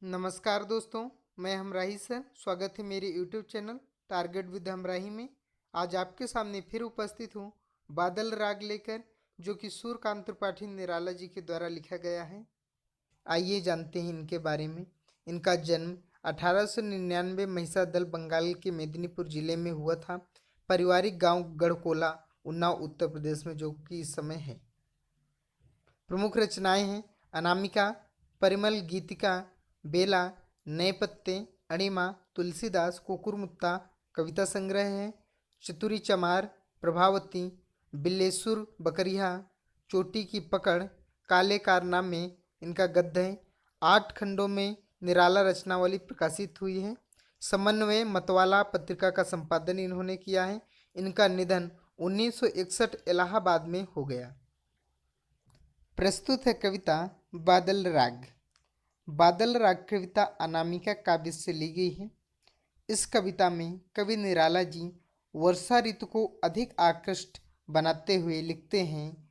नमस्कार दोस्तों, मैं हमराही सर। स्वागत है मेरे यूट्यूब चैनल टारगेट विद हमराही में। आज आपके सामने फिर उपस्थित हूँ बादल राग लेकर, जो कि सूर्यकांत त्रिपाठी निराला जी के द्वारा लिखा गया है। आइए जानते हैं इनके बारे में। इनका जन्म 1899 महिषादल बंगाल के मेदिनीपुर जिले में हुआ था। पारिवारिक गांव गढ़कोला, उन्नाव, उत्तर प्रदेश में, जो कि इस समय है। प्रमुख रचनाएं हैं अनामिका, परिमल गीतिका, बेला, नए पत्ते, अणिमा, तुलसीदास, कुकुरमुत्ता, कविता संग्रह है। चतुरी चमार, प्रभावती, बिल्लेसुर बकरिया, चोटी की पकड़, काले कारनामे, इनका गद्य है। 8 खंडों में निराला रचनावली प्रकाशित हुई है। समन्वय मतवाला पत्रिका का संपादन इन्होंने किया है। इनका निधन 1961 इलाहाबाद में हो गया। प्रस्तुत है कविता बादल राग। बादल राग कविता अनामिका काव्य से ली गई है। इस कविता में कवि निराला जी वर्षा ऋतु को अधिक आकृष्ट बनाते हुए लिखते हैं,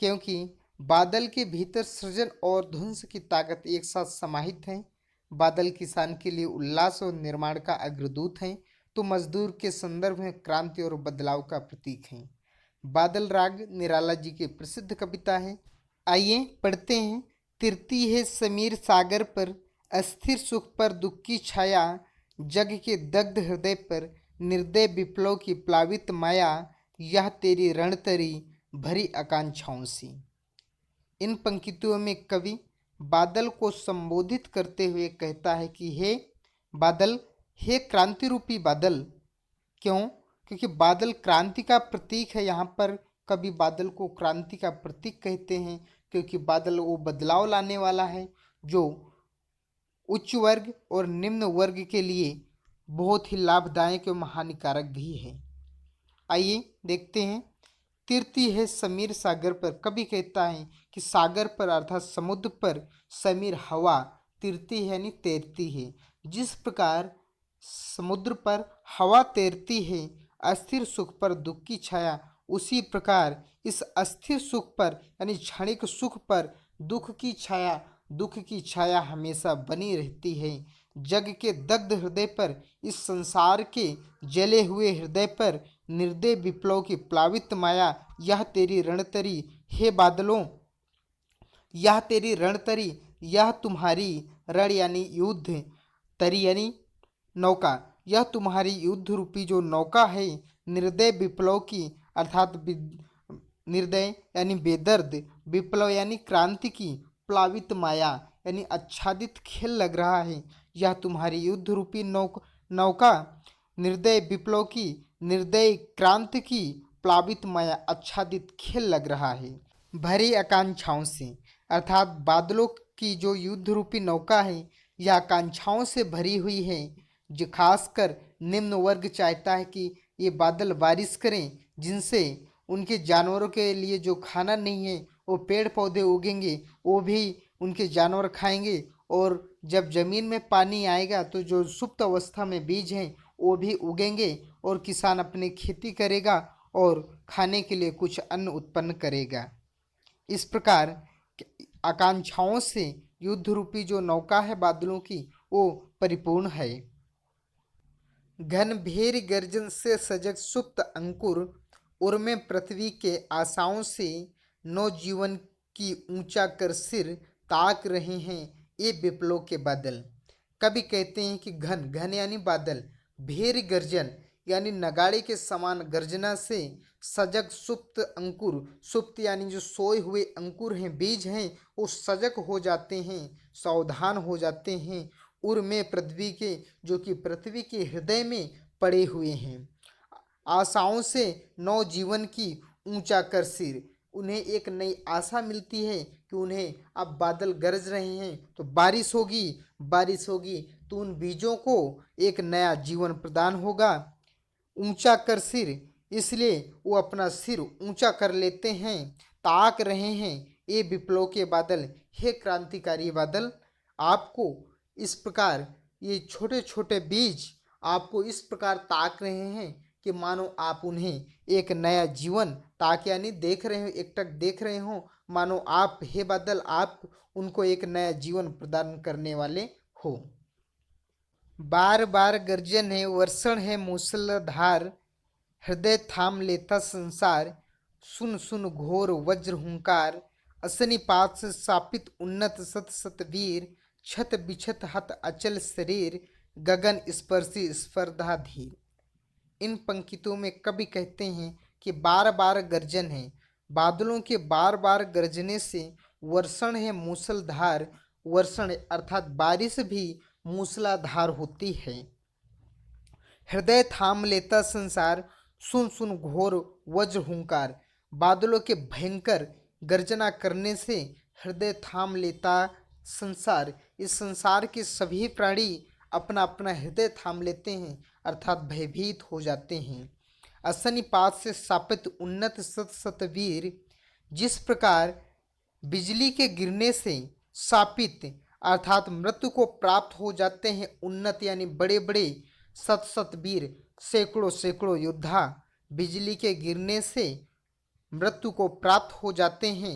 क्योंकि बादल के भीतर सृजन और ध्वंस की ताकत एक साथ समाहित है। बादल किसान के लिए उल्लास और निर्माण का अग्रदूत हैं, तो मजदूर के संदर्भ में क्रांति और बदलाव का प्रतीक हैं। बादल राग निराला जी की प्रसिद्ध कविता है। आइए पढ़ते हैं। तिरती है समीर सागर पर, अस्थिर सुख पर दुख की छाया, जग के दग्ध हृदय पर निर्दय विप्लव की प्लावित माया, यह तेरी रणतरी भरी आकांक्षाओं सी। इन पंक्तियों में कवि बादल को संबोधित करते हुए कहता है कि हे बादल, हे क्रांति रूपी बादल। क्यों? क्योंकि बादल क्रांति का प्रतीक है। यहाँ पर कभी बादल को क्रांति का प्रतीक कहते हैं, क्योंकि बादल वो बदलाव लाने वाला है जो उच्च वर्ग और निम्न वर्ग के लिए बहुत ही लाभदायक और हानिकारक भी है। आइए देखते हैं। तीरती है समीर सागर पर, कभी कहता है कि सागर पर अर्थात समुद्र पर समीर हवा तीरती है, यानी तैरती है। जिस प्रकार समुद्र पर हवा तैरती है, अस्थिर सुख पर दुख की छाया, उसी प्रकार इस अस्थिर सुख पर यानी क्षणिक सुख पर दुख की छाया हमेशा बनी रहती है। जग के दग्ध हृदय पर, इस संसार के जले हुए हृदय पर निर्दय विप्लव की प्लावित माया, यह तेरी रणतरी हे बादलों, यह तेरी रणतरी, यह तुम्हारी रण यानी युद्ध, तरी यानी नौका, यह तुम्हारी युद्ध रूपी जो नौका है, निर्दय विप्लव की अर्थात निर्दय यानी बेदर्द, विप्लव यानी क्रांति की, प्लावित माया यानी आच्छादित खेल लग रहा है। यह तुम्हारी युद्ध रूपी नौका निर्दय विप्लव की, निर्दय क्रांति की, प्लावित माया आच्छादित खेल लग रहा है। भरी आकांक्षाओं से अर्थात बादलों की जो युद्ध रूपी नौका है, यह आकांक्षाओं से भरी हुई है। जो खासकर निम्न वर्ग चाहता है कि ये बादल बारिश करें, जिनसे उनके जानवरों के लिए जो खाना नहीं है वो पेड़ पौधे उगेंगे, वो भी उनके जानवर खाएंगे। और जब जमीन में पानी आएगा तो जो सुप्त अवस्था में बीज हैं वो भी उगेंगे, और किसान अपनी खेती करेगा और खाने के लिए कुछ अन्न उत्पन्न करेगा। इस प्रकार आकांक्षाओं से युद्ध रूपी जो नौका है बादलों की, वो परिपूर्ण है। घन भेरी गर्जन से सजग सुप्त अंकुर, उर्मे पृथ्वी के आशाओं से नवजीवन की ऊंचा कर सिर ताक रहे हैं ये विप्लव के बादल। कभी कहते हैं कि घन घन यानी बादल, भेरी गर्जन यानी नगाड़े के समान गर्जना से, सजग सुप्त अंकुर, सुप्त यानी जो सोए हुए अंकुर हैं, बीज हैं, वो सजग हो जाते हैं, सावधान हो जाते हैं। उर में पृथ्वी के, जो कि पृथ्वी के हृदय में पड़े हुए हैं। आशाओं से नव जीवन की ऊंचा कर सिर, उन्हें एक नई आशा मिलती है कि उन्हें अब बादल गरज रहे हैं तो बारिश होगी, बारिश होगी तो उन बीजों को एक नया जीवन प्रदान होगा। ऊंचा कर सिर, इसलिए वो अपना सिर ऊंचा कर लेते हैं, ताक रहे हैं ये विप्लव के बादल। हे क्रांतिकारी बादल, आपको इस प्रकार ये छोटे छोटे बीज आपको इस प्रकार ताक रहे हैं कि मानो आप उन्हें एक नया जीवन ताक यानी देख रहे हो, एकटक देख रहे हो, मानो आप हे बादल आप उनको एक नया जीवन प्रदान करने वाले हो। बार बार गर्जन है, वर्षण है मूसलाधार, हृदय थाम लेता संसार, सुन सुन घोर वज्र हुंकार, असनिपात से सापित उन्नत सत सतवीर, छत बिछत हत अचल शरीर, गगन स्पर्शी स्पर्धा धीर। इन पंक्तियों में कवि कहते हैं कि बार बार गर्जन है, बादलों के बार बार गरजने से, वर्षण है मूसलधार, वर्षण अर्थात बारिश भी मूसलाधार होती है, हृदय थाम लेता संसार, सुन सुन घोर वज्र हुंकार, बादलों के भयंकर गर्जना करने से हृदय थाम लेता संसार, इस संसार के सभी प्राणी अपना अपना हृदय थाम लेते हैं अर्थात भयभीत हो जाते हैं। असनिपात से सापित उन्नत सत सतवीर, जिस प्रकार बिजली के गिरने से सापित अर्थात मृत्यु को प्राप्त हो जाते हैं उन्नत यानी बड़े बड़े सत सतवीर, सैकड़ों सैकड़ों योद्धा बिजली के गिरने से मृत्यु को प्राप्त हो जाते हैं,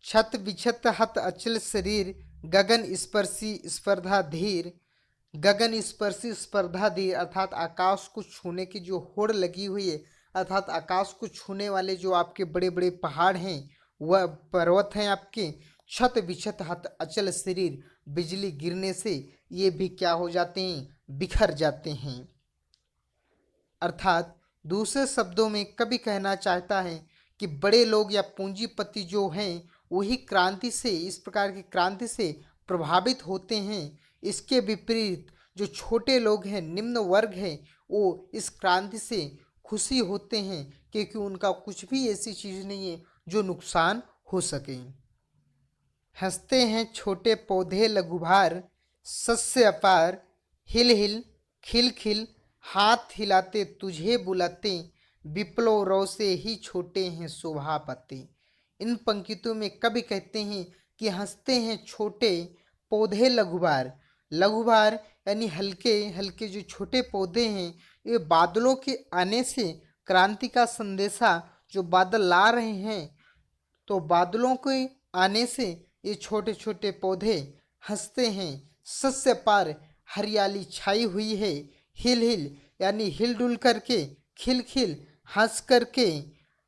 छत बिछत हत अचल शरीर, गगन स्पर्शी स्पर्धा धीर, गगन स्पर्शी स्पर्धा धीर अर्थात आकाश को छूने की जो होड़ लगी हुई है, अर्थात आकाश को छूने वाले जो आपके बड़े बड़े पहाड़ हैं, वह पर्वत हैं आपके, छत बिछत हत अचल शरीर, बिजली गिरने से ये भी क्या हो जाते हैं, बिखर जाते हैं। अर्थात दूसरे शब्दों में कवि कहना चाहता है कि बड़े लोग या पूंजीपति जो हैं वही क्रांति से, इस प्रकार की क्रांति से प्रभावित होते हैं। इसके विपरीत जो छोटे लोग हैं, निम्न वर्ग है, वो इस क्रांति से खुशी होते हैं क्योंकि उनका कुछ भी ऐसी चीज़ नहीं है जो नुकसान हो सके। हंसते हैं छोटे पौधे लघुभार, सस्य अपार, हिल हिल खिल खिल, हाथ हिलाते तुझे बुलाते, विप्लव रौ से ही छोटे हैं शोभा पाते। इन पंक्तियों में कवि कहते हैं कि हंसते हैं छोटे पौधे लघुभार, लघुभार यानी हल्के हल्के जो छोटे पौधे हैं, ये बादलों के आने से क्रांति का संदेशा जो बादल ला रहे हैं, तो बादलों के आने से ये छोटे छोटे पौधे हंसते हैं, सस्य पार हरियाली छाई हुई है, हिल हिल यानी हिलडुल करके, खिल खिल हंस करके,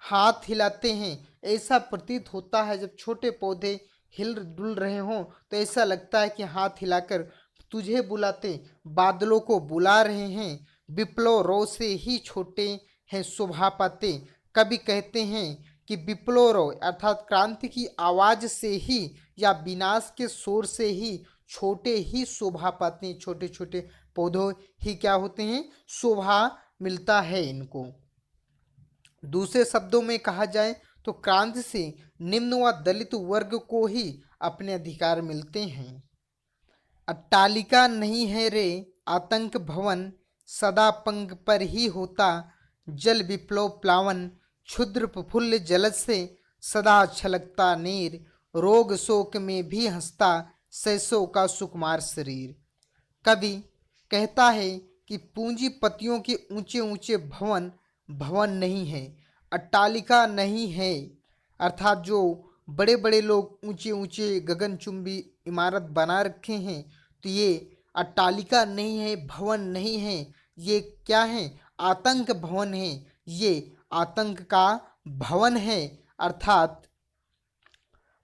हाथ हिलाते हैं। ऐसा प्रतीत होता है जब छोटे पौधे हिल डुल रहे हों तो ऐसा लगता है कि हाथ हिलाकर तुझे बुलाते, बादलों को बुला रहे हैं, विप्लव रो से ही छोटे हैं शोभा पाते। कवि कहते हैं कि विप्लव रो अर्थात क्रांति की आवाज़ से ही या विनाश के शोर से ही छोटे ही शोभा पाते हैं, छोटे छोटे पौधों ही क्या होते हैं, शोभा मिलता है इनको। दूसरे शब्दों में कहा जाए तो क्रांति से निम्न व दलित वर्ग को ही अपने अधिकार मिलते हैं। अट्टालिका नहीं है रे आतंक भवन, सदा पंग पर ही होता जल विप्लव प्लावन, क्षुद्र प्रफुल्ल जलद से सदा छलकता नीर, रोग शोक में भी हंसता सैसों का सुकुमार शरीर। कवि कहता है कि पूंजीपतियों के ऊंचे ऊंचे भवन भवन नहीं है, अट्टालिका नहीं है, अर्थात जो बड़े बड़े लोग ऊंचे ऊंचे गगनचुंबी इमारत बना रखे हैं, तो ये अट्टालिका नहीं है, भवन नहीं है, ये क्या है, आतंक भवन है, ये आतंक का भवन है, अर्थात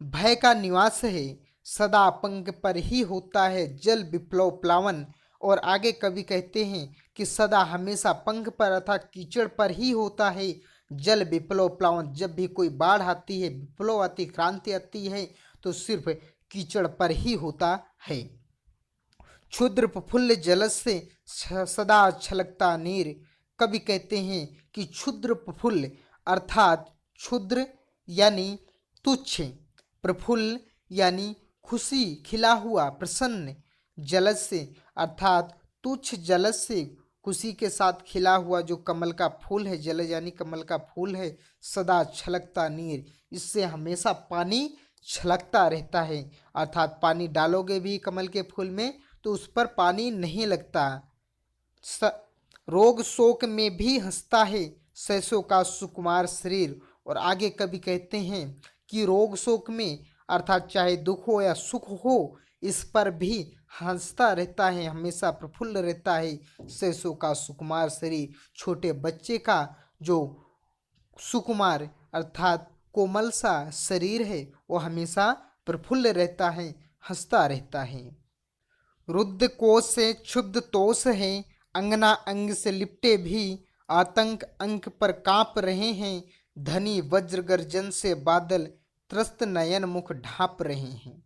भय का निवास है, सदा पंख पर ही होता है जल विप्लव प्लावन। और आगे कवि कहते हैं कि सदा हमेशा पंख पर अर्थात कीचड़ पर ही होता है जल विप्लव प्लावन। जब भी कोई बाढ़ आती है, विप्लव आती, क्रांति आती है, तो सिर्फ कीचड़ पर ही होता है। क्षुद्र प्रफुल्ल जलस से सदा छलकता नीर। कवि कहते हैं कि क्षुद्र प्रफुल्ल अर्थात क्षुद्र यानी तुच्छ, प्रफुल्ल यानी खुशी खिला हुआ प्रसन्न, जलस से अर्थात तुच्छ जलस से खुशी के साथ खिला हुआ जो कमल का फूल है, जलज यानी कमल का फूल है, सदा छलकता नीर, इससे हमेशा पानी छलकता रहता है, अर्थात पानी डालोगे भी कमल के फूल में तो उस पर पानी नहीं लगता। रोग शोक में भी हंसता है सैसों का सुकुमार शरीर। और आगे कवि कहते हैं कि रोग शोक में अर्थात चाहे दुख हो या सुख हो, इस पर भी हंसता रहता है, हमेशा प्रफुल्ल रहता है। शिशु का सुकुमार शरीर, छोटे बच्चे का जो सुकुमार अर्थात कोमल सा शरीर है, वो हमेशा प्रफुल्ल रहता है, हंसता रहता है। रुद्ध कोष से क्षुब्ध तोष है, अंगना अंग से लिपटे भी, आतंक अंक पर कांप रहे हैं, धनी वज्र गर्जन से बादल त्रस्त नयन मुख ढांप रहे हैं।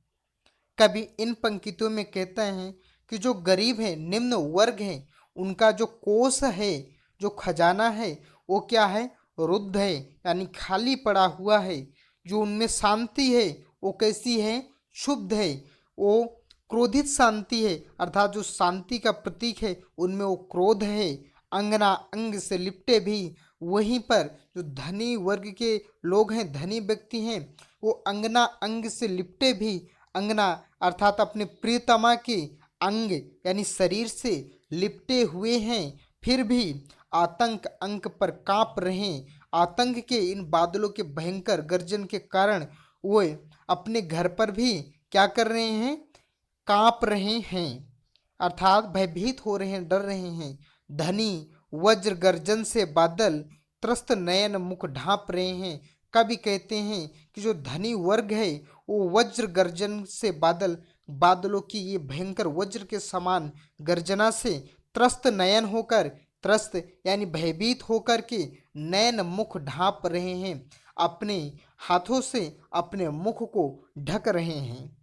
कवि इन पंक्तियों में कहते हैं कि जो गरीब है, निम्न वर्ग है, उनका जो कोष है, जो खजाना है, वो क्या है? रुद्ध है, यानी खाली पड़ा हुआ है। जो उनमें शांति है वो कैसी है? क्षुब्ध है, वो क्रोधित शांति है, अर्थात जो शांति का प्रतीक है उनमें वो क्रोध है। अंगना अंग से लिपटे भी, वहीं पर जो धनी वर्ग के लोग हैं, धनी व्यक्ति हैं, वो अंगना अंग से लिपटे भी, अंगना अर्थात अपने प्रियतमा के अंग यानी शरीर से लिपटे हुए हैं, फिर भी आतंक अंक पर कांप रहे हैं। आतंक के इन बादलों के भयंकर गर्जन के कारण वो अपने घर पर भी क्या कर रहे हैं? कांप रहे हैं, अर्थात भयभीत हो रहे हैं, डर रहे हैं। धनी वज्र गर्जन से बादल त्रस्त नयन मुख ढांप रहे हैं। कवि कहते हैं कि जो धनी वर्ग है वो वज्र गर्जन से बादलों की ये भयंकर वज्र के समान गर्जना से त्रस्त नयन होकर, त्रस्त यानी भयभीत होकर के नयन मुख ढांप रहे हैं, अपने हाथों से अपने मुख को ढक रहे हैं।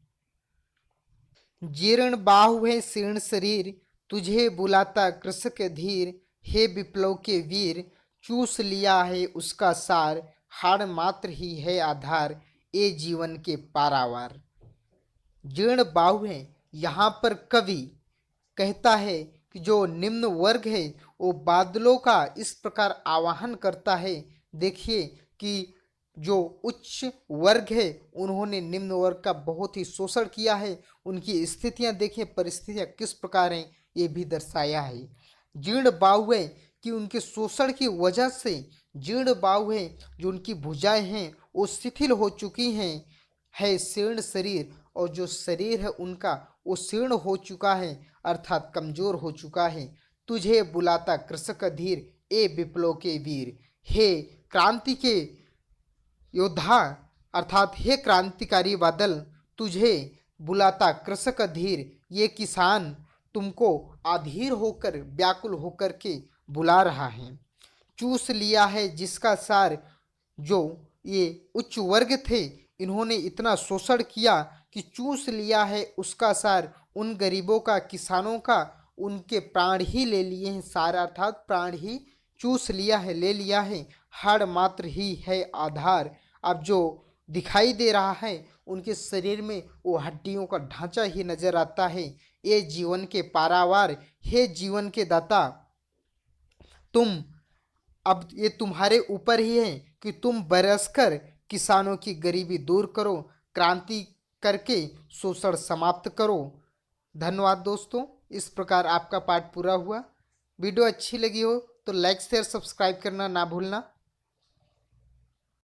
जीर्ण बाहु है शीर्ण शरीर, तुझे बुलाता कृषक धीर, हे विप्लव के वीर, चूस लिया है उसका सार, हाड़ मात्र ही है आधार, ए जीवन के पारावार। जीर्ण बाहु है, यहाँ पर कवि कहता है कि जो निम्न वर्ग है वो बादलों का इस प्रकार आवाहन करता है। देखिए कि जो उच्च वर्ग है उन्होंने निम्न वर्ग का बहुत ही शोषण किया है, उनकी स्थितियां देखें, परिस्थितियां किस प्रकार हैं, ये भी दर्शाया है। जीर्ण बाहु है कि उनके शोषण की वजह से, जीर्ण बाहु है जो उनकी भुजाएं हैं वो शिथिल हो चुकी हैं, है शीर्ण शरीर, और जो शरीर है उनका वो शीर्ण हो चुका है, अर्थात कमजोर हो चुका है। तुझे बुलाता कृषक धीर, ए विप्लव के वीर, हे क्रांति के योद्धा, अर्थात हे क्रांतिकारी बादल, तुझे बुलाता कृषक धीर, ये किसान तुमको अधीर होकर, व्याकुल होकर के बुला रहा है। चूस लिया है जिसका सार, जो ये उच्च वर्ग थे इन्होंने इतना शोषण किया कि चूस लिया है उसका सार, उन गरीबों का, किसानों का, उनके प्राण ही ले लिए हैं, सारा अर्थात प्राण ही चूस लिया है, ले लिया है। हाड़ मात्र ही है आधार, अब जो दिखाई दे रहा है उनके शरीर में वो हड्डियों का ढांचा ही नजर आता है। ये जीवन के पारावार, हे जीवन के दाता, तुम, अब ये तुम्हारे ऊपर ही है कि तुम बरसकर किसानों की गरीबी दूर करो, क्रांति करके शोषण समाप्त करो। धन्यवाद दोस्तों, इस प्रकार आपका पाठ पूरा हुआ। वीडियो अच्छी लगी हो तो लाइक शेयर सब्सक्राइब करना ना भूलना।